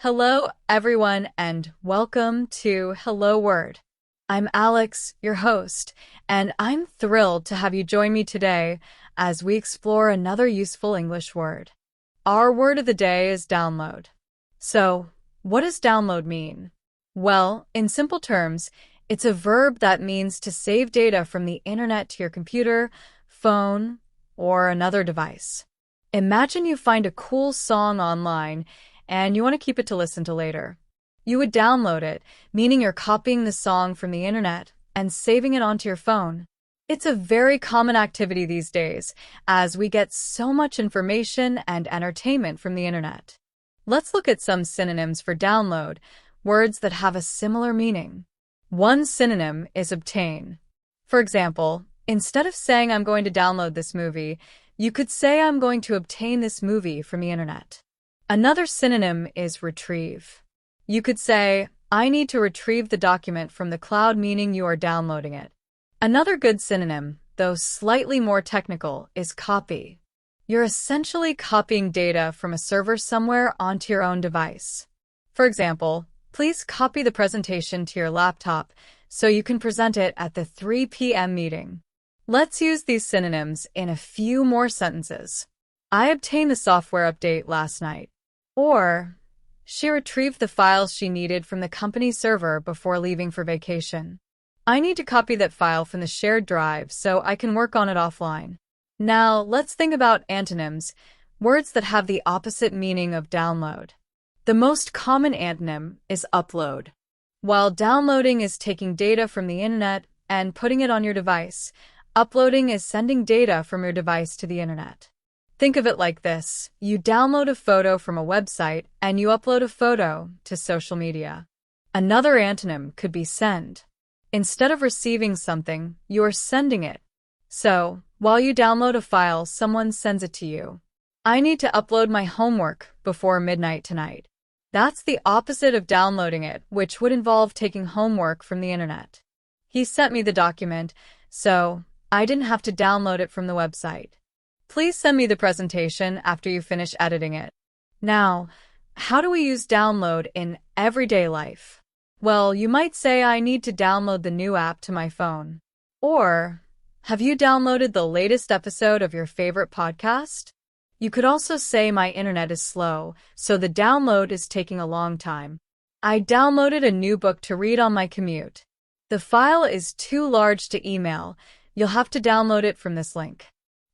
Hello, everyone, and welcome to Hello Word. I'm Alex, your host, and I'm thrilled to have you join me today as we explore another useful English word. Our word of the day is download. So, what does download mean? Well, in simple terms, it's a verb that means to save data from the internet to your computer, phone, or another device. Imagine you find a cool song online and you want to keep it to listen to later. You would download it, meaning you're copying the song from the internet and saving it onto your phone. It's a very common activity these days, as we get so much information and entertainment from the internet. Let's look at some synonyms for download, words that have a similar meaning. One synonym is obtain. For example, instead of saying I'm going to download this movie, you could say I'm going to obtain this movie from the internet. Another synonym is retrieve. You could say, I need to retrieve the document from the cloud, meaning you are downloading it. Another good synonym, though slightly more technical, is copy. You're essentially copying data from a server somewhere onto your own device. For example, please copy the presentation to your laptop so you can present it at the 3 p.m. meeting. Let's use these synonyms in a few more sentences. I obtained the software update last night. Or, she retrieved the files she needed from the company server before leaving for vacation. I need to copy that file from the shared drive so I can work on it offline. Now, let's think about antonyms, words that have the opposite meaning of download. The most common antonym is upload. While downloading is taking data from the internet and putting it on your device, uploading is sending data from your device to the internet. Think of it like this. You download a photo from a website and you upload a photo to social media. Another antonym could be send. Instead of receiving something, you are sending it. So, while you download a file, someone sends it to you. I need to upload my homework before midnight tonight. That's the opposite of downloading it, which would involve taking homework from the internet. He sent me the document, so I didn't have to download it from the website. Please send me the presentation after you finish editing it. Now, how do we use download in everyday life? Well, you might say I need to download the new app to my phone. Or, have you downloaded the latest episode of your favorite podcast? You could also say my internet is slow, so the download is taking a long time. I downloaded a new book to read on my commute. The file is too large to email. You'll have to download it from this link.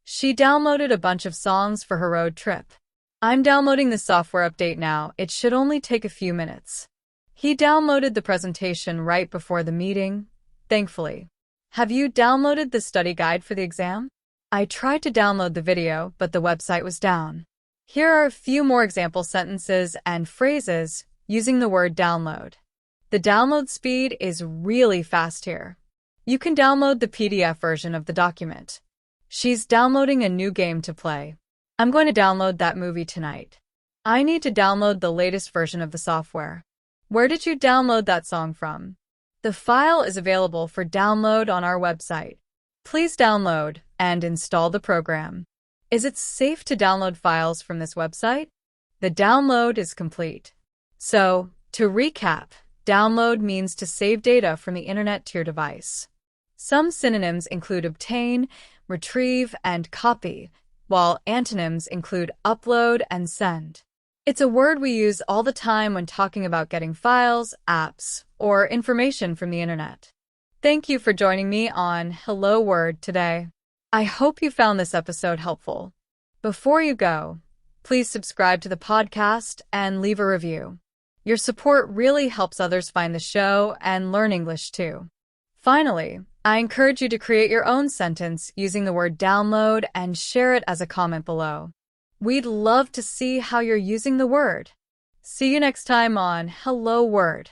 She downloaded a bunch of songs for her road trip. I'm downloading the software update now. It should only take a few minutes. He downloaded the presentation right before the meeting, thankfully. Have you downloaded the study guide for the exam? I tried to download the video, but the website was down. Here are a few more example sentences and phrases using the word download. The download speed is really fast here. You can download the PDF version of the document. She's downloading a new game to play. I'm going to download that movie tonight. I need to download the latest version of the software. Where did you download that song from? The file is available for download on our website. Please download and install the program. Is it safe to download files from this website? The download is complete. So, to recap, download means to save data from the internet to your device. Some synonyms include obtain, retrieve, and copy, while antonyms include upload and send. It's a word we use all the time when talking about getting files, apps, or information from the internet. Thank you for joining me on Hello Word today. I hope you found this episode helpful. Before you go, please subscribe to the podcast and leave a review. Your support really helps others find the show and learn English too. Finally, I encourage you to create your own sentence using the word download and share it as a comment below. We'd love to see how you're using the word. See you next time on Hello Word.